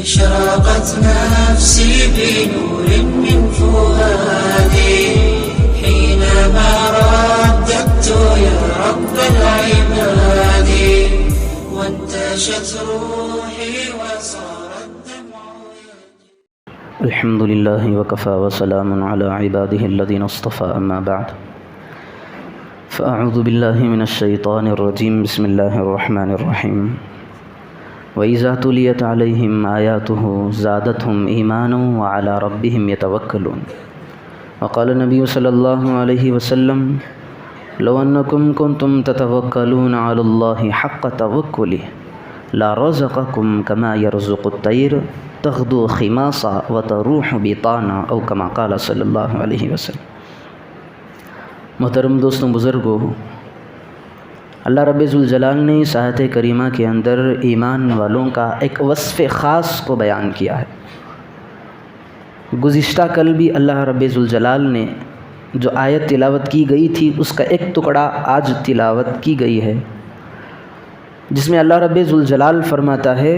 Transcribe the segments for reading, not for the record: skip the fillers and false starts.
أشرقت نفسي بنور من فؤادي حينما رددت يا رب العباد وانتشت روحي وصار الدمع يجري. الحمد لله وكفى وسلام على عباده الذين اصطفى أما بعد فأعوذ بالله من الشيطان الرجيم بسم الله الرحمن الرحيم وَإِذَا تُلِيَتْ عَلَيْهِمْ آيَاتُهُ زَادَتْهُمْ إِيمَانًا وَعَلَى رَبِّهِمْ يَتَوَكَّلُونَ وقال النبي صلى الله عليه وسلم لو أنكم كنتم تتوكلون على الله حق توكله لرزقكم كما يرزق الطير تغدو خماصا وتروح بطانا أو كما قال صلی اللہ علیہ وسلم. محترم دوستوں، بزرگوں، اللہ رب ذوالجلال نے اس آیت کریمہ کے اندر ایمان والوں کا ایک وصف خاص کو بیان کیا ہے. گزشتہ کل بھی اللہ رب ذوالجلال نے جو آیت تلاوت کی گئی تھی اس کا ایک ٹکڑا آج تلاوت کی گئی ہے، جس میں اللہ رب ذوالجلال فرماتا ہے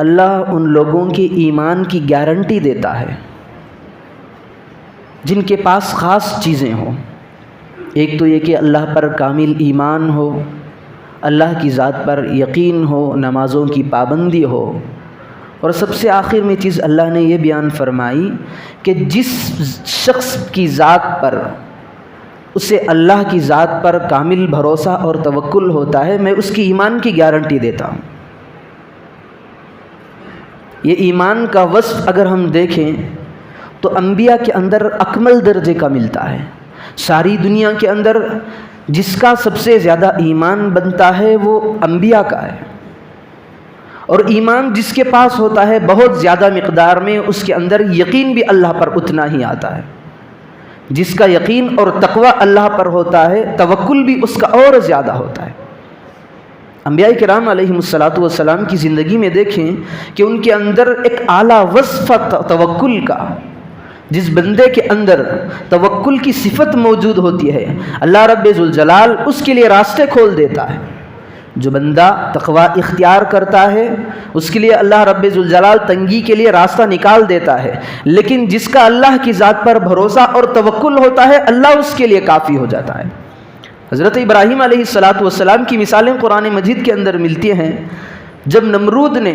اللہ ان لوگوں کی ایمان کی گارنٹی دیتا ہے جن کے پاس خاص چیزیں ہوں. ایک تو یہ کہ اللہ پر کامل ایمان ہو، اللہ کی ذات پر یقین ہو، نمازوں کی پابندی ہو، اور سب سے آخر میں چیز اللہ نے یہ بیان فرمائی کہ جس شخص کی ذات پر اسے اللہ کی ذات پر کامل بھروسہ اور توکل ہوتا ہے میں اس کی ایمان کی گارنٹی دیتا ہوں. یہ ایمان کا وصف اگر ہم دیکھیں تو انبیاء کے اندر اکمل درجے کا ملتا ہے. ساری دنیا کے اندر جس کا سب سے زیادہ ایمان بنتا ہے وہ انبیاء کا ہے، اور ایمان جس کے پاس ہوتا ہے بہت زیادہ مقدار میں اس کے اندر یقین بھی اللہ پر اتنا ہی آتا ہے. جس کا یقین اور تقوی اللہ پر ہوتا ہے توکل بھی اس کا اور زیادہ ہوتا ہے. انبیاء کرام علیہم السلام کی زندگی میں دیکھیں کہ ان کے اندر ایک اعلیٰ وصف توکل کا، جس بندے کے اندر توکل کی صفت موجود ہوتی ہے اللہ رب ذوالجلال اس کے لیے راستے کھول دیتا ہے. جو بندہ تقوی اختیار کرتا ہے اس کے لیے اللہ رب ذوالجلال تنگی کے لیے راستہ نکال دیتا ہے، لیکن جس کا اللہ کی ذات پر بھروسہ اور توکل ہوتا ہے اللہ اس کے لیے کافی ہو جاتا ہے. حضرت ابراہیم علیہ السلام کی مثالیں قرآن مجید کے اندر ملتی ہیں. جب نمرود نے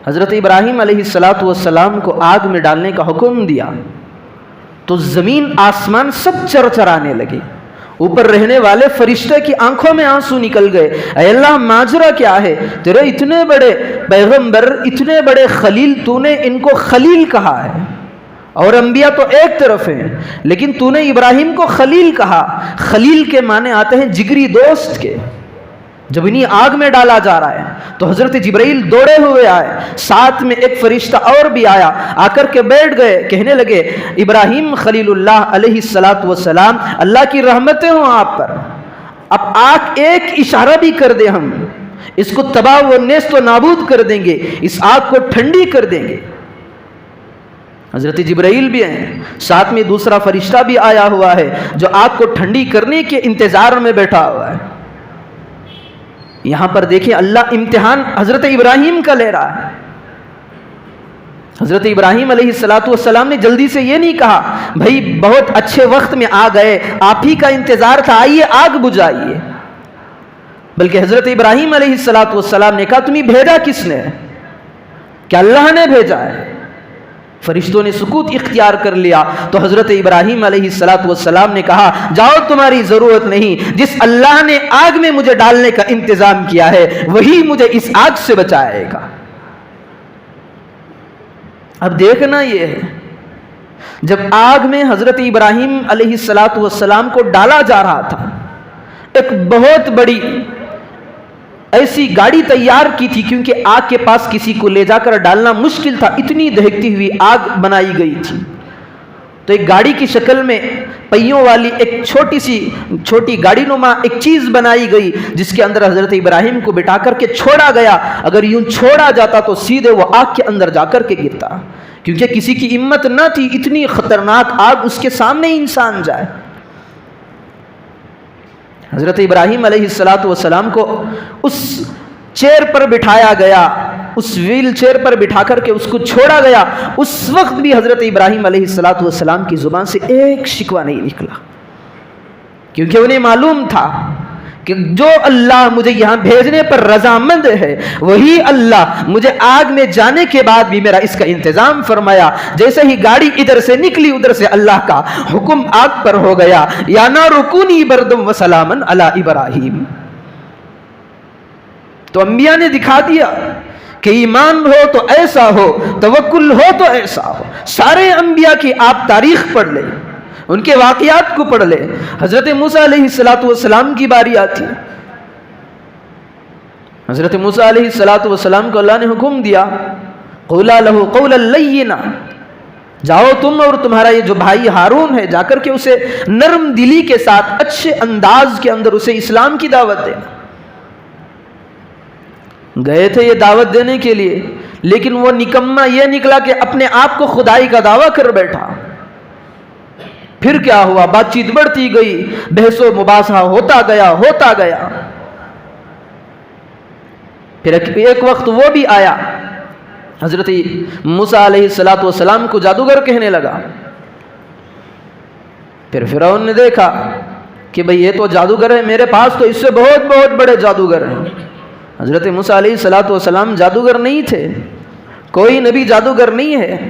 حضرت ابراہیم علیہ السلام کو آگ میں ڈالنے کا حکم دیا تو زمین آسمان سب چرچرانے لگے. اوپر رہنے والے فرشتے کی آنکھوں میں آنسو نکل گئے. اے اللہ ماجرا کیا ہے؟ تیرے اتنے بڑے پیغمبر، اتنے بڑے خلیل، تو نے ان کو خلیل کہا ہے، اور انبیاء تو ایک طرف ہیں، لیکن تو نے ابراہیم کو خلیل کہا. خلیل کے معنی آتے ہیں جگری دوست کے. جب انہیں آگ میں ڈالا جا رہا ہے تو حضرت جبرائیل دوڑے ہوئے آئے، ساتھ میں ایک فرشتہ اور بھی آیا، آ کر کے بیٹھ گئے، کہنے لگے ابراہیم خلیل اللہ علیہ السلام اللہ کی رحمتیں ہوں آپ پر. اب آگ ایک اشارہ بھی کر دے ہم اس کو تباہ و نیست و نابود کر دیں گے، اس آگ کو ٹھنڈی کر دیں گے. حضرت جبرائیل بھی ہیں، ساتھ میں دوسرا فرشتہ بھی آیا ہوا ہے جو آگ کو ٹھنڈی کرنے کے انتظار میں بیٹھا ہوا ہے. یہاں پر دیکھیں اللہ امتحان حضرت ابراہیم کا لے رہا ہے. حضرت ابراہیم علیہ السلام نے جلدی سے یہ نہیں کہا بھائی بہت اچھے وقت میں آ گئے، آپ ہی کا انتظار تھا، آئیے آگ بجھائیے. بلکہ حضرت ابراہیم علیہ السلام نے کہا تمہیں بھیجا کس نے؟ کیا اللہ نے بھیجا ہے؟ فرشتوں نے سکوت اختیار کر لیا تو حضرت ابراہیم علیہ السلام نے کہا جاؤ تمہاری ضرورت نہیں، جس اللہ نے آگ میں مجھے ڈالنے کا انتظام کیا ہے وہی مجھے اس آگ سے بچائے گا. اب دیکھنا یہ ہے جب آگ میں حضرت ابراہیم علیہ السلام کو ڈالا جا رہا تھا ایک بہت بڑی ایسی گاڑی تیار کی تھی، کیونکہ آگ کے پاس کسی کو لے جا کر ڈالنا مشکل تھا، اتنی دہکتی ہوئی آگ بنائی گئی تھی. تو ایک گاڑی کی شکل میں پہیوں والی ایک چھوٹی گاڑی نما ایک چیز بنائی گئی جس کے اندر حضرت ابراہیم کو بٹھا کر کے چھوڑا گیا. اگر یوں چھوڑا جاتا تو سیدھے وہ آگ کے اندر جا کر کے گرتا، کیونکہ کسی کی ہمت نہ تھی اتنی خطرناک آگ اس کے سامنے انسان جائے. حضرت ابراہیم علیہ السلام کو اس چیئر پر بٹھایا گیا، اس ویل چیئر پر بٹھا کر کے اس کو چھوڑا گیا، اس وقت بھی حضرت ابراہیم علیہ السلام کی زبان سے ایک شکوہ نہیں نکلا، کیونکہ انہیں معلوم تھا کہ جو اللہ مجھے یہاں بھیجنے پر رضامند ہے وہی اللہ مجھے آگ میں جانے کے بعد بھی میرا اس کا انتظام فرمایا۔ جیسے ہی گاڑی ادھر سے نکلی ادھر سے اللہ کا حکم آگ پر ہو گیا، یا نار کونی بردم وسلاما علی ابراہیم۔ تو انبیاء نے دکھا دیا کہ ایمان ہو تو ایسا ہو، توکل ہو تو ایسا ہو۔ سارے انبیاء کی آپ تاریخ پڑھ لیں، ان کے واقعات کو پڑھ لیں۔ حضرت موسیٰ علیہ السلام کی باری آتی ہے، حضرت موسیٰ علیہ السلام کو اللہ نے حکم دیا، قولا لہ قولا لینا، جاؤ تم اور تمہارا یہ جو بھائی ہارون ہے، جا کر کے اسے نرم دلی کے ساتھ اچھے انداز کے اندر اسے اسلام کی دعوت دے۔ گئے تھے یہ دعوت دینے کے لیے، لیکن وہ نکما یہ نکلا کہ اپنے آپ کو خدائی کا دعویٰ کر بیٹھا۔ پھر کیا ہوا؟ بات چیت بڑھتی گئی، بحث و مباحثہ ہوتا گیا۔ پھر ایک وقت وہ بھی آیا، حضرت موسیٰ علیہ السلام کو جادوگر کہنے لگا۔ پھر فرعون نے دیکھا کہ بھئی یہ تو جادوگر ہے، میرے پاس تو اس سے بہت بہت بڑے جادوگر ہیں۔ حضرت موسیٰ علیہ السلام جادوگر نہیں تھے، کوئی نبی جادوگر نہیں ہے۔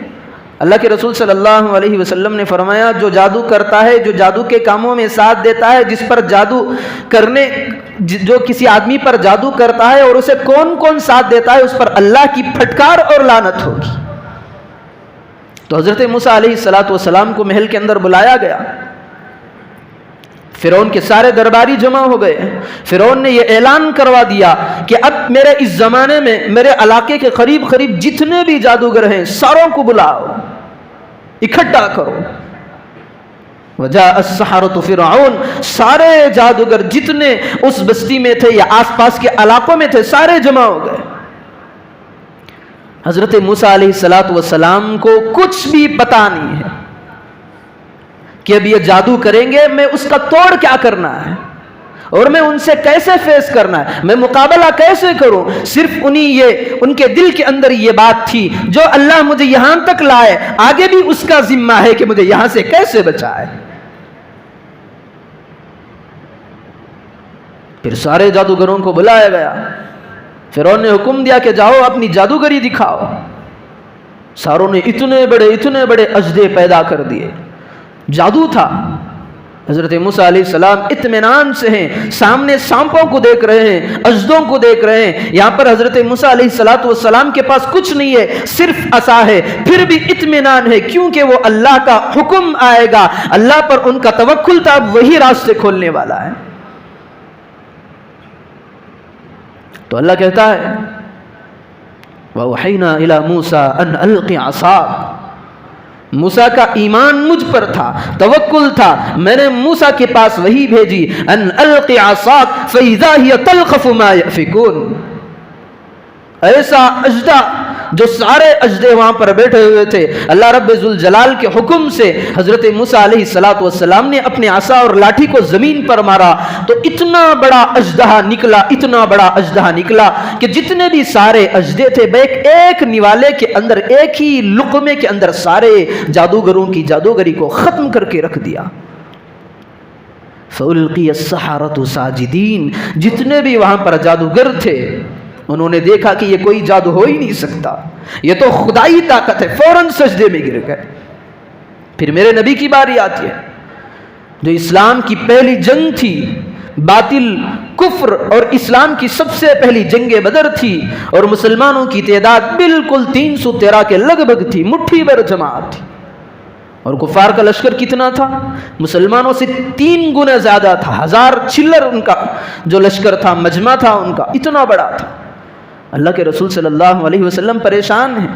اللہ کے رسول صلی اللہ علیہ وسلم نے فرمایا، جو جادو کرتا ہے، جو جادو کے کاموں میں ساتھ دیتا ہے، جس پر جادو کرنے، جو کسی آدمی پر جادو کرتا ہے اور اسے کون کون ساتھ دیتا ہے، اس پر اللہ کی پھٹکار اور لعنت ہوگی۔ تو حضرت موسیٰ علیہ السلام کو محل کے اندر بلایا گیا، فرعون کے سارے درباری جمع ہو گئے۔ فرعون نے یہ اعلان کروا دیا کہ اب میرے اس زمانے میں میرے علاقے کے قریب جتنے بھی جادوگر ہیں ساروں کو بلاؤ، اکٹھا کرو۔ وجاء السحرة فرعون، سارے جادوگر جتنے اس بستی میں تھے یا آس پاس کے علاقوں میں تھے سارے جمع ہو گئے۔ حضرت موسیٰ علیہ السلام کو کچھ بھی پتا نہیں ہے کہ اب یہ جادو کریں گے، میں اس کا توڑ کیا کرنا ہے اور میں ان سے کیسے فیس کرنا ہے، میں مقابلہ کیسے کروں۔ صرف ان کے دل کے اندر یہ بات تھی، جو اللہ مجھے یہاں تک لائے آگے بھی اس کا ذمہ ہے کہ مجھے یہاں سے کیسے بچائے۔ پھر سارے جادوگروں کو بلایا گیا، فرعون نے حکم دیا کہ جاؤ اپنی جادوگری دکھاؤ۔ ساروں نے اتنے بڑے اژدھے پیدا کر دیے، جادو تھا۔ حضرت موسیٰ علیہ السلام اطمینان سے ہیں، سامنے سانپوں کو دیکھ رہے ہیں، اژدھوں کو دیکھ رہے ہیں۔ یہاں پر حضرت موسیٰ علیہ السلام کے پاس کچھ نہیں ہے، صرف عصا ہے، پھر بھی اطمینان ہے، کیونکہ وہ اللہ کا حکم آئے گا، اللہ پر ان کا توکل تھا، وہی راستے کھولنے والا ہے۔ تو اللہ کہتا ہے وَأَوْحَيْنَا إِلَى مُوسَىٰ أَنْ أَلْقِ عَصَاكَ، موسیٰ کا ایمان مجھ پر تھا، توکل تھا، میں نے موسیٰ کے پاس وہی بھیجی، ان القِ عصاک فاذا ہی تلقف ما یأفکون۔ ایسا اژدھا، جو سارے اژدھے وہاں پر بیٹھے ہوئے تھے، اللہ رب ذوالجلال کے حکم سے حضرت موسیٰ علیہ السلام نے اپنے عصا اور لاٹھی کو زمین پر مارا تو اتنا بڑا اژدہا نکلا کہ جتنے بھی سارے اژدھے تھے ایک نوالے کے اندر، ایک ہی لقمے کے اندر سارے جادوگروں کی جادوگری کو ختم کر کے رکھ دیا۔ فَأُلْقِيَ السَّحَرَةُ سَاجِدِينَ، جتنے بھی وہاں پر جادوگر تھے انہوں نے دیکھا کہ یہ کوئی جادو ہو ہی نہیں سکتا، یہ تو خدائی طاقت ہے، فوراً سجدے میں گر گئے۔ پھر میرے نبی کی باری آتی ہے، جو اسلام کی پہلی جنگ تھی، باطل، کفر اور اسلام کی سب سے پہلی جنگ بدر تھی، اور مسلمانوں کی تعداد بالکل 313 کے لگ بھگ تھی، مٹھی بھر جماعت تھی، اور کفار کا لشکر کتنا تھا؟ مسلمانوں سے 3 گنا زیادہ تھا، 1000 چلر ان کا جو لشکر تھا، مجمع تھا ان کا، اتنا بڑا تھا۔ اللہ کے رسول صلی اللہ علیہ وسلم پریشان ہیں۔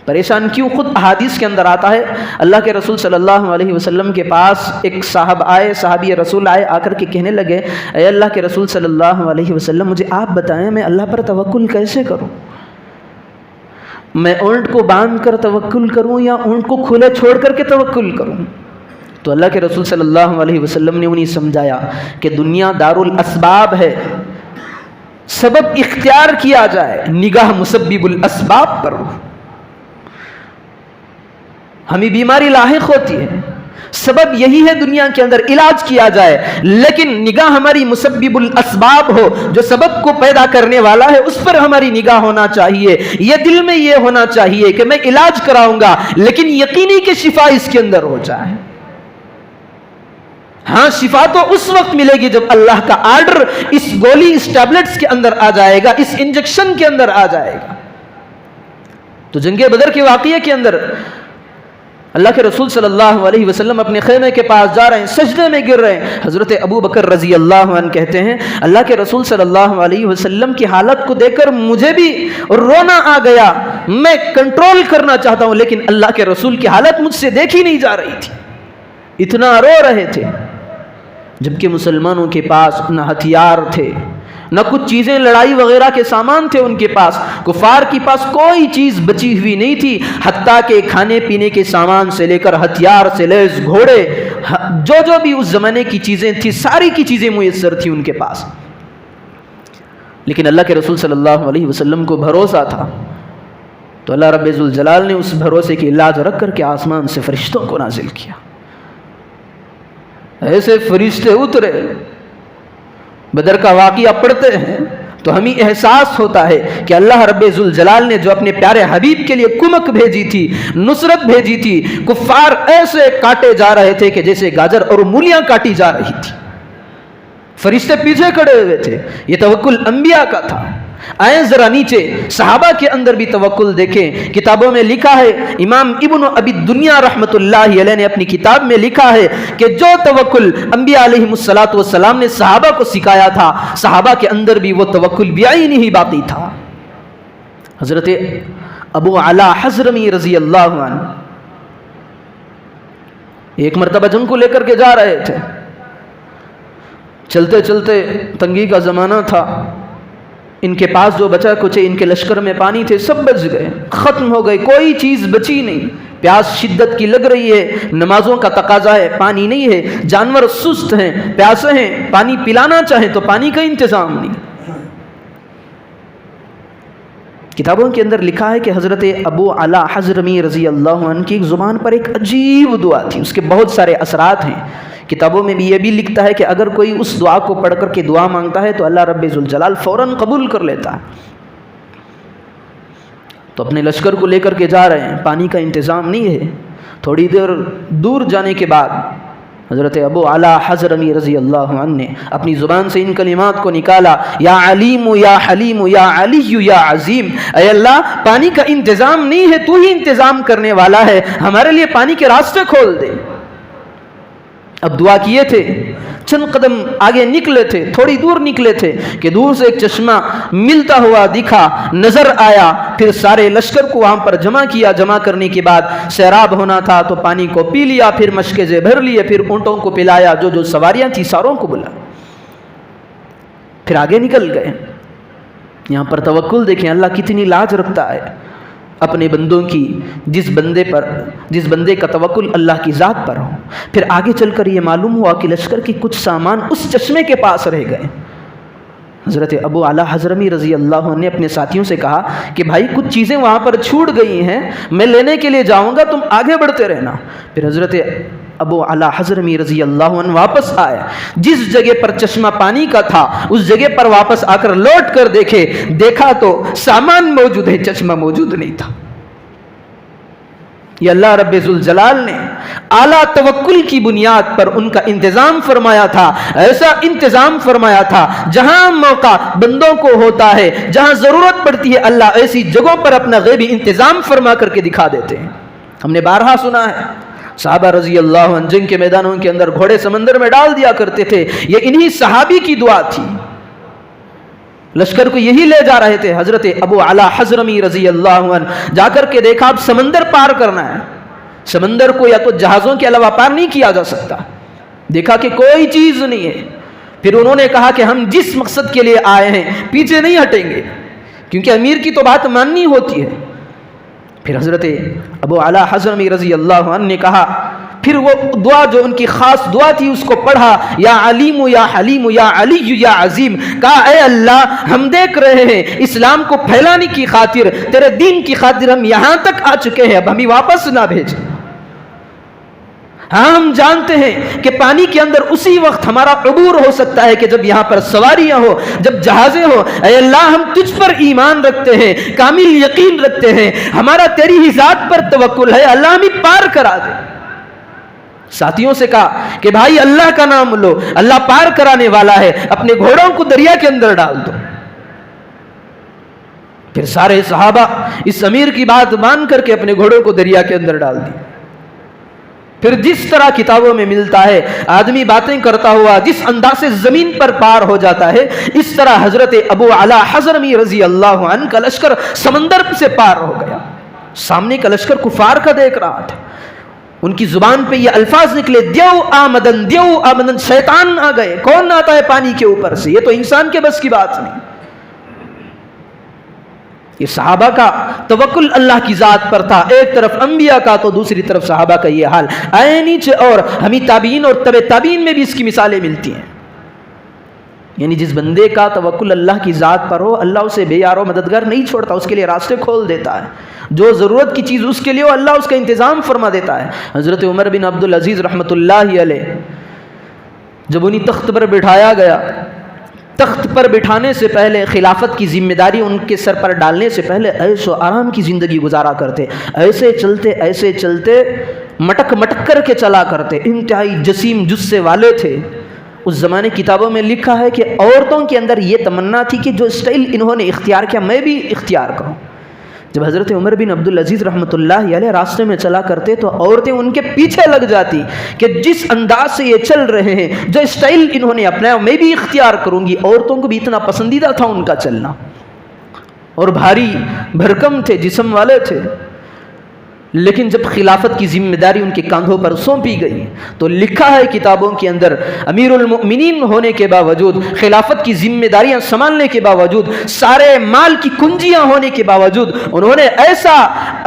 پریشان کیوں؟ خود احادیث کے اندر آتا ہے، اللہ کے رسول صلی اللہ علیہ وسلم کے پاس ایک صحابی رسول آئے، آ کر کے کہنے لگے، اے اللہ کے رسول صلی اللہ علیہ وسلم، مجھے آپ بتائیں میں اللہ پر توکل کیسے کروں؟ میں اونٹ کو باندھ کر توکل کروں یا اونٹ کو کھلے چھوڑ کر کے توکل کروں؟ تو اللہ کے رسول صلی اللہ علیہ وسلم نے انہیں سمجھایا کہ دنیا دار الاسباب ہے، سبب اختیار کیا جائے، نگاہ مسبب الاسباب پر ہو۔ ہمیں بیماری لاحق ہوتی ہے، سبب یہی ہے دنیا کے اندر علاج کیا جائے، لیکن نگاہ ہماری مسبب الاسباب ہو، جو سبب کو پیدا کرنے والا ہے اس پر ہماری نگاہ ہونا چاہیے۔ یہ دل میں یہ ہونا چاہیے کہ میں علاج کراؤں گا لیکن یقینی کہ شفا اس کے اندر ہو جائے۔ ہاں شفا تو اس وقت ملے گی جب اللہ کا آرڈر اس گولی، اس ٹیبلٹس کے اندر آ جائے گا، اس انجیکشن کے اندر آ جائے گا۔ تو جنگ بدر کے واقعے کے اندر اللہ کے رسول صلی اللہ علیہ وسلم اپنے خیمے کے پاس جا رہے ہیں، سجدے میں گر رہے ہیں۔ حضرت ابو بکر رضی اللہ عنہ کہتے ہیں اللہ کے رسول صلی اللہ علیہ وسلم کی حالت کو دیکھ کر مجھے بھی رونا آ گیا، میں کنٹرول کرنا چاہتا ہوں لیکن اللہ کے رسول کی حالت مجھ سے دیکھی نہیں جا رہی تھی، اتنا رو رہے تھے۔ جبکہ مسلمانوں کے پاس نہ ہتھیار تھے، نہ کچھ چیزیں لڑائی وغیرہ کے سامان تھے ان کے پاس، کفار کے پاس کوئی چیز بچی ہوئی نہیں تھی، حتیٰ کہ کھانے پینے کے سامان سے لے کر ہتھیار سے لیس گھوڑے، جو بھی اس زمانے کی چیزیں تھی ساری کی چیزیں میسر تھی ان کے پاس۔ لیکن اللہ کے رسول صلی اللہ علیہ وسلم کو بھروسہ تھا، تو اللہ رب ذوالجلال نے اس بھروسے کی علاج رکھ کر کے آسمان سے فرشتوں کو نازل کیا۔ ایسے فرشتے اترے، بدر کا واقعہ پڑھتے ہیں تو ہمیں احساس ہوتا ہے کہ اللہ رب ذوالجلال نے جو اپنے پیارے حبیب کے لیے کمک بھیجی تھی، نصرت بھیجی تھی، کفار ایسے کاٹے جا رہے تھے کہ جیسے گاجر اور مولیاں کاٹی جا رہی تھی، فرشتے پیچھے کھڑے ہوئے تھے۔ یہ توکل انبیاء کا تھا۔ آئیں ذرا نیچے صحابہ کے اندر بھی توکل دیکھیں۔ کتابوں میں لکھا ہے، امام ابن ابی الدنیا رحمت اللہ علیہ نے اپنی کتاب میں لکھا ہے کہ جو توکل انبیاء علیہ السلام نے صحابہ کو سکھایا تھا، صحابہ کے اندر بھی وہ توکل بعینہ ہی باقی تھا۔ حضرت ابو علا حضرمی رضی اللہ عنہ ایک مرتبہ جنگ کو لے کر کے جا رہے تھے، چلتے چلتے تنگی کا زمانہ تھا، ان کے پاس جو بچا کچھ ان کے لشکر میں پانی تھے سب بچ گئے، ختم ہو گئے، کوئی چیز بچی نہیں۔ پیاس شدت کی لگ رہی ہے، نمازوں کا تقاضا ہے، پانی نہیں ہے، جانور سست ہیں، پیاسے ہیں، پانی پلانا چاہیں تو پانی کا انتظام نہیں۔ کتابوں کے اندر لکھا ہے کہ حضرت ابو علا حضرمی رضی اللہ عنہ کی زبان پر ایک عجیب دعا تھی، اس کے بہت سارے اثرات ہیں۔ کتابوں میں بھی یہ بھی لکھتا ہے کہ اگر کوئی اس دعا کو پڑھ کر کے دعا مانگتا ہے تو اللہ رب ذوالجلال فوراً قبول کر لیتا ہے۔ تو اپنے لشکر کو لے کر کے جا رہے ہیں، پانی کا انتظام نہیں ہے۔ تھوڑی دیر دور جانے کے بعد حضرت ابو علا حضرمی رضی اللہ عنہ نے اپنی زبان سے ان کلمات کو نکالا، یا علیم یا حلیم یا علی یا عظیم، اے اللہ پانی کا انتظام نہیں ہے، تو ہی انتظام کرنے والا ہے، ہمارے لیے پانی کے راستے کھول دے۔ اب دعا کیے تھے، چند قدم آگے نکلے تھے، تھوڑی دور نکلے تھے کہ دور سے ایک چشمہ ملتا ہوا دکھا، نظر آیا، پھر سارے لشکر کو وہاں پر جمع کیا، جمع کرنے کے بعد سیراب ہونا تھا تو پانی کو پی لیا، پھر مشکزے بھر لیے، پھر اونٹوں کو پلایا، جو سواریاں تھیں ساروں کو بلا، پھر آگے نکل گئے۔ یہاں پر توکل دیکھیں اللہ کتنی لاج رکھتا ہے اپنے بندوں کی، جس بندے کا توکل اللہ کی ذات پر ہو۔ پھر آگے چل کر یہ معلوم ہوا کہ لشکر کی کچھ سامان اس چشمے کے پاس رہ گئے۔ حضرت ابو علا حضرمی رضی اللہ عنہ نے اپنے ساتھیوں سے کہا کہ بھائی کچھ چیزیں وہاں پر چھوٹ گئی ہیں، میں لینے کے لیے جاؤں گا، تم آگے بڑھتے رہنا۔ پھر حضرت ابو علا حضرمی رضی اللہ عنہ واپس آئے، جس جگہ پر چشمہ پانی کا تھا اس جگہ پر واپس آ کر لوٹ کر دیکھا تو سامان موجود ہے، چشمہ موجود نہیں تھا۔ یہ اللہ رب ذوالجلال نے اعلیٰ توکل کی بنیاد پر ان کا انتظام فرمایا تھا، ایسا انتظام فرمایا تھا جہاں موقع بندوں کو ہوتا ہے، جہاں ضرورت پڑتی ہے اللہ ایسی جگہوں پر اپنا غیبی انتظام فرما کر کے دکھا دیتے ہیں۔ ہم نے بارہا سنا ہے صحابہ رضی اللہ عنہ جنگ کے میدانوں کے اندر گھوڑے سمندر میں ڈال دیا کرتے تھے، یہ انہی صحابی کی دعا تھی۔ لشکر کو یہی لے جا رہے تھے، حضرت ابو علا حضرمی رضی اللہ عنہ جا کر کے دیکھا اب سمندر پار کرنا ہے، سمندر کو یا تو جہازوں کے علاوہ پار نہیں کیا جا سکتا، دیکھا کہ کوئی چیز نہیں ہے۔ پھر انہوں نے کہا کہ ہم جس مقصد کے لیے آئے ہیں پیچھے نہیں ہٹیں گے، کیونکہ امیر کی تو بات ماننی ہوتی ہے۔ پھر حضرت ابو علا حضرمی رضی اللہ عنہ نے کہا پھر وہ دعا جو ان کی خاص دعا تھی اس کو پڑھا، یا علیم یا حلیم یا علی یا عظیم، کہا اے اللہ ہم دیکھ رہے ہیں اسلام کو پھیلانے کی خاطر، تیرے دین کی خاطر ہم یہاں تک آ چکے ہیں، اب ہمیں واپس نہ بھیج۔ ہاں ہم جانتے ہیں کہ پانی کے اندر اسی وقت ہمارا عبور ہو سکتا ہے کہ جب یہاں پر سواریاں ہو، جب جہازیں ہو، اے اللہ ہم تجھ پر ایمان رکھتے ہیں، کامل یقین رکھتے ہیں، ہمارا تیری ہی ذات پر توکل ہے، اللہ ہمیں پار کرا دے۔ ساتھیوں سے کہا کہ بھائی اللہ کا نام لو، اللہ پار کرانے والا ہے، اپنے گھوڑوں کو دریا کے اندر ڈال دو۔ پھر سارے صحابہ اس امیر کی بات مان کر کے اپنے گھوڑوں کو دریا کے اندر ڈال دی۔ پھر جس طرح کتابوں میں ملتا ہے آدمی باتیں کرتا ہوا جس انداز سے زمین پر پار ہو جاتا ہے، اس طرح حضرت ابو علا حضرمی رضی اللہ عنہ کا لشکر سمندر سے پار ہو گیا۔ سامنے کا لشکر کفار کا دیکھ رہا تھا، ان کی زبان پہ یہ الفاظ نکلے، دیو آمدن، شیطان آ گئے، کون آتا ہے پانی کے اوپر سے، یہ تو انسان کے بس کی بات نہیں۔ یہ صحابہ کا توکل اللہ کی ذات پر تھا، ایک طرف انبیاء کا تو دوسری طرف صحابہ کا یہ حال۔ آئے نیچے، اور ہمیں تابعین اور تبع تابعین میں بھی اس کی مثالیں ملتی ہیں۔ یعنی جس بندے کا توکل اللہ کی ذات پر ہو، اللہ اسے بے یار و مددگار نہیں چھوڑتا، اس کے لیے راستے کھول دیتا ہے، جو ضرورت کی چیز اس کے لیے ہو اللہ اس کا انتظام فرما دیتا ہے۔ حضرت عمر بن عبد العزیز رحمۃ اللہ علیہ جب انہیں تخت پر بٹھایا گیا، تخت پر بٹھانے سے پہلے، خلافت کی ذمہ داری ان کے سر پر ڈالنے سے پہلے عیش و آرام کی زندگی گزارا کرتے، ایسے چلتے مٹک کر کے چلا کرتے، انتہائی جسیم جثے والے تھے۔ اس زمانے کتابوں میں لکھا ہے کہ عورتوں کے اندر یہ تمنا تھی کہ جو اسٹائل انہوں نے اختیار کیا میں بھی اختیار کروں۔ جب حضرت عمر بن عبد العزیز رحمۃ اللہ علیہ راستے میں چلا کرتے تو عورتیں ان کے پیچھے لگ جاتی کہ جس انداز سے یہ چل رہے ہیں، جو اسٹائل انہوں نے اپنایا میں بھی اختیار کروں گی۔ عورتوں کو بھی اتنا پسندیدہ تھا ان کا چلنا، اور بھاری بھرکم تھے، جسم والے تھے۔ لیکن جب خلافت کی ذمہ داری ان کے کاندھوں پر سونپی گئی تو لکھا ہے کتابوں کے اندر، امیر المؤمنین ہونے کے باوجود، خلافت کی ذمہ داریاں سنبھالنے کے باوجود، سارے مال کی کنجیاں ہونے کے باوجود انہوں نے ایسا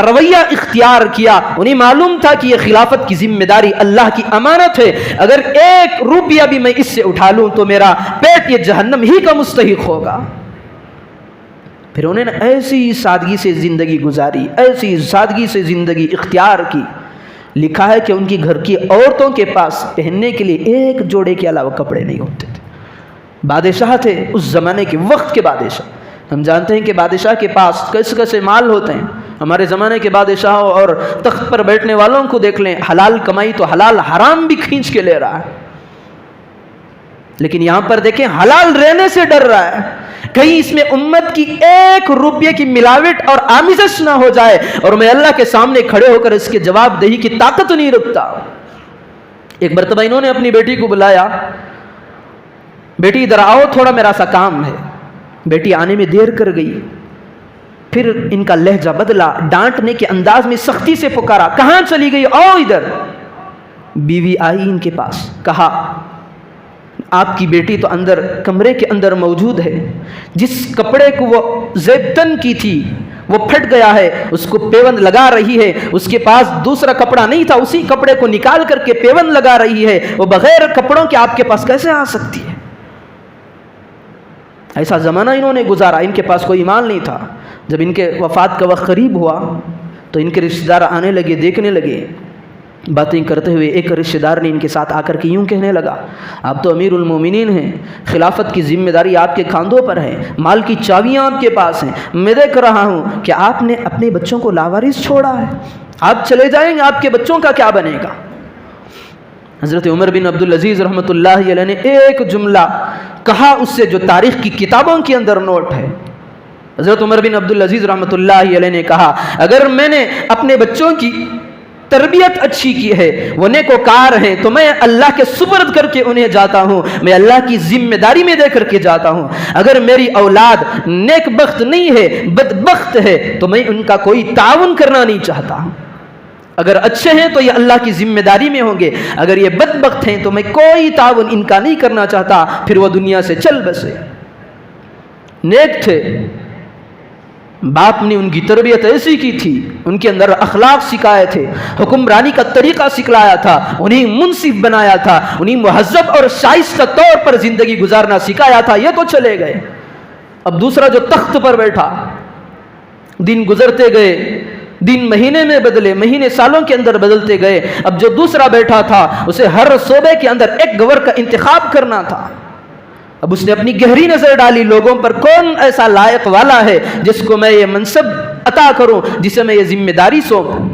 رویہ اختیار کیا، انہیں معلوم تھا کہ یہ خلافت کی ذمہ داری اللہ کی امانت ہے، اگر 1 روپیہ بھی میں اس سے اٹھا لوں تو میرا پیٹ یہ جہنم ہی کا مستحق ہوگا۔ پھر انہوں نے ایسی سادگی سے زندگی گزاری، ایسی سادگی سے زندگی اختیار کی۔ لکھا ہے کہ ان کی گھر کی عورتوں کے پاس پہننے کے لیے 1 جوڑے کے علاوہ کپڑے نہیں ہوتے تھے۔ بادشاہ تھے اس زمانے کے، وقت کے بادشاہ۔ ہم جانتے ہیں کہ بادشاہ کے پاس کیسے مال ہوتے ہیں۔ ہمارے زمانے کے بادشاہوں اور تخت پر بیٹھنے والوں کو دیکھ لیں، حلال کمائی تو حلال حرام بھی کھینچ کے لے رہا ہے، لیکن یہاں پر دیکھیں حلال رہنے سے ڈر رہا ہے، کہیں اس میں امت کی 1 روپیے کی ملاوٹ اور آمیزش نہ ہو جائے اور میں اللہ کے سامنے کھڑے ہو کر اس کے جواب دہی کی طاقت نہیں رکھتا۔ ایک مرتبہ انہوں نے اپنی بیٹی کو بلایا، بیٹی ادھر آؤ، تھوڑا میرا سا کام ہے۔ بیٹی آنے میں دیر کر گئی، پھر ان کا لہجہ بدلا، ڈانٹنے کے انداز میں سختی سے پکارا، کہاں چلی گئی، آؤ ادھر۔ بیوی آئی ان کے پاس، کہا آپ کی بیٹی تو اندر کمرے کے اندر موجود ہے، جس کپڑے کو وہ زیبتن کی تھی وہ پھٹ گیا ہے، اس کو پیوند لگا رہی ہے، اس کے پاس دوسرا کپڑا نہیں تھا، اسی کپڑے کو نکال کر کے پیوند لگا رہی ہے، وہ بغیر کپڑوں کے آپ کے پاس کیسے آ سکتی ہے؟ ایسا زمانہ انہوں نے گزارا، ان کے پاس کوئی مال نہیں تھا۔ جب ان کے وفات کا وقت قریب ہوا تو ان کے رشتہ دار آنے لگے، دیکھنے لگے، باتیں کرتے ہوئے ایک رشتہ دار نے ان کے ساتھ آ کر کے یوں کہنے لگا، آپ تو امیر المومنین ہیں، خلافت کی ذمہ داری آپ کے کاندھوں پر ہے، مال کی چابیاں آپ کے پاس ہیں، میں دیکھ رہا ہوں کہ آپ نے اپنے بچوں کو لاوارث چھوڑا ہے، آپ چلے جائیں گے آپ کے بچوں کا کیا بنے گا؟ حضرت عمر بن عبد العزیز رحمۃ اللہ علیہ نے ایک جملہ کہا، اس سے جو تاریخ کی کتابوں کے اندر نوٹ ہے۔ حضرت عمر بن عبد العزیز رحمۃ اللہ علیہ نے کہا، اگر میں نے اپنے بچوں کی تربیت اچھی کی ہے، وہ نیکوکار ہیں، تو میں اللہ کے سپرد کر کے انہیں جاتا ہوں، میں اللہ کی ذمہ داری میں دے کر کے جاتا ہوں۔ اگر میری اولاد نیک بخت نہیں ہے، بدبخت ہے، تو میں ان کا کوئی تعاون کرنا نہیں چاہتا ہوں۔ اگر اچھے ہیں تو یہ اللہ کی ذمہ داری میں ہوں گے، اگر یہ بدبخت ہیں تو میں کوئی تعاون ان کا نہیں کرنا چاہتا، پھر وہ دنیا سے چل بسے۔ نیک تھے، باپ نے ان کی تربیت ایسی کی تھی، ان کے اندر اخلاق سکھائے تھے، حکمرانی کا طریقہ سکھلایا تھا، انہیں منصف بنایا تھا، انہیں مہذب اور شائستہ طور پر زندگی گزارنا سکھایا تھا، یہ تو چلے گئے۔ اب دوسرا جو تخت پر بیٹھا، دن گزرتے گئے، دن مہینے میں بدلے، مہینے سالوں کے اندر بدلتے گئے، اب جو دوسرا بیٹھا تھا اسے ہر صوبے کے اندر ایک گورنر کا انتخاب کرنا تھا۔ اب اس نے اپنی گہری نظر ڈالی لوگوں پر، کون ایسا لائق والا ہے جس کو میں یہ منصب عطا کروں، جسے میں یہ ذمہ داری سونپوں۔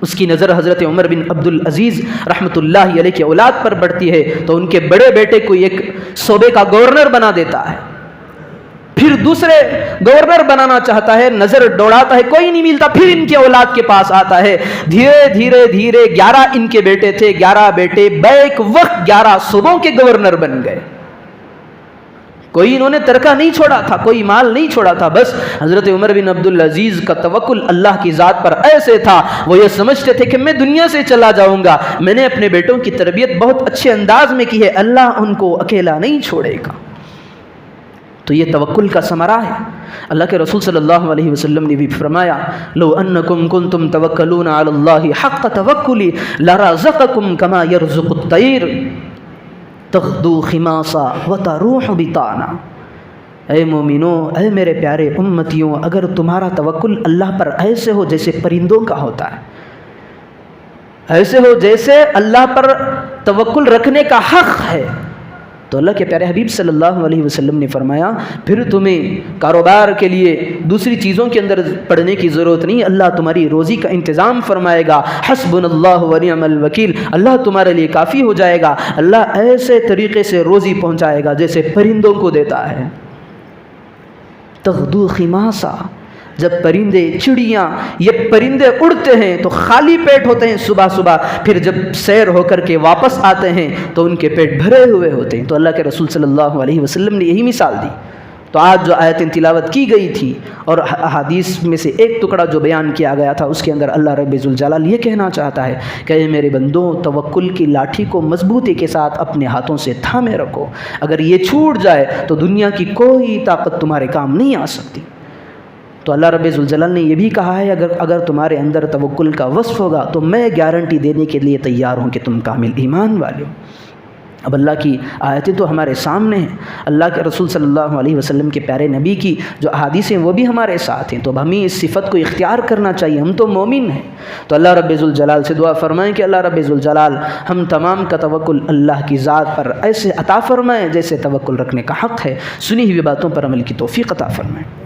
اس کی نظر حضرت عمر بن عبدالعزیز رحمۃ اللہ علیہ کی اولاد پر پڑتی ہے، تو ان کے بڑے بیٹے کو ایک صوبے کا گورنر بنا دیتا ہے، پھر دوسرے گورنر بنانا چاہتا ہے، نظر دوڑاتا ہے، کوئی نہیں ملتا، پھر ان کی اولاد کے پاس آتا ہے، دھیرے دھیرے دھیرے 11 ان کے بیٹے تھے، 11 بیٹے بیک وقت 11 صوبوں کے گورنر بن گئے۔ کوئی انہوں نے ترکہ نہیں چھوڑا تھا، کوئی مال نہیں چھوڑا تھا، بس حضرت عمر بن عبدالعزیز کا توکل اللہ کی ذات پر ایسے تھا، وہ یہ سمجھتے تھے کہ میں دنیا سے چلا جاؤں گا، میں نے اپنے بیٹوں کی تربیت بہت اچھے انداز میں کی ہے، اللہ ان کو اکیلا نہیں چھوڑے گا۔ تو یہ توکل کا ثمرہ ہے۔ اللہ کے رسول صلی اللہ علیہ وسلم نے بھی فرمایا، لو انکم کنتم توکلون علی اللہ حق توکلی لرزقکم کما یرزق الطیر تغدو خماصا وتروح بطانا۔ اے مومنو، اے میرے پیارے امتیوں، اگر تمہارا توکل اللہ پر ایسے ہو جیسے پرندوں کا ہوتا ہے، ایسے ہو جیسے اللہ پر توکل رکھنے کا حق ہے، تو اللہ کے پیارے حبیب صلی اللہ علیہ وسلم نے فرمایا پھر تمہیں کاروبار کے لیے دوسری چیزوں کے اندر پڑنے کی ضرورت نہیں، اللہ تمہاری روزی کا انتظام فرمائے گا، حسبنا اللہ ونعم الوکیل، اللہ تمہارے لیے کافی ہو جائے گا، اللہ ایسے طریقے سے روزی پہنچائے گا جیسے پرندوں کو دیتا ہے۔ تغدو خماسا، جب پرندے، چڑیاں، یہ پرندے اڑتے ہیں تو خالی پیٹ ہوتے ہیں صبح صبح، پھر جب سیر ہو کر کے واپس آتے ہیں تو ان کے پیٹ بھرے ہوئے ہوتے ہیں۔ تو اللہ کے رسول صلی اللہ علیہ وسلم نے یہی مثال دی۔ تو آج جو آیتیں تلاوت کی گئی تھی اور احادیث میں سے ایک ٹکڑا جو بیان کیا گیا تھا، اس کے اندر اللہ رب ذوالجلال یہ کہنا چاہتا ہے کہ اے میرے بندوں، توکل کی لاٹھی کو مضبوطی کے ساتھ اپنے ہاتھوں سے تھامے رکھو، اگر یہ چھوٹ جائے تو دنیا کی کوئی طاقت تمہارے کام نہیں آ سکتی۔ تو اللہ رب ذوالجلال نے یہ بھی کہا ہے اگر تمہارے اندر توکل کا وصف ہوگا تو میں گارنٹی دینے کے لیے تیار ہوں کہ تم کامل ایمان والے ہو۔ اب اللہ کی آیتیں تو ہمارے سامنے ہیں، اللہ کے رسول صلی اللہ علیہ وسلم کے پیارے نبی کی جو احادیث ہیں وہ بھی ہمارے ساتھ ہیں، تو اب ہمیں اس صفت کو اختیار کرنا چاہیے، ہم تو مومن ہیں۔ تو اللہ رب ذوالجلال سے دعا فرمائیں کہ اللہ رب ذوالجلال ہم تمام کا توکل اللہ کی ذات پر ایسے عطا فرمائیں جیسے توکل رکھنے کا حق ہے، سنی ہوئی باتوں پر عمل کی توفیق عطا فرمائیں۔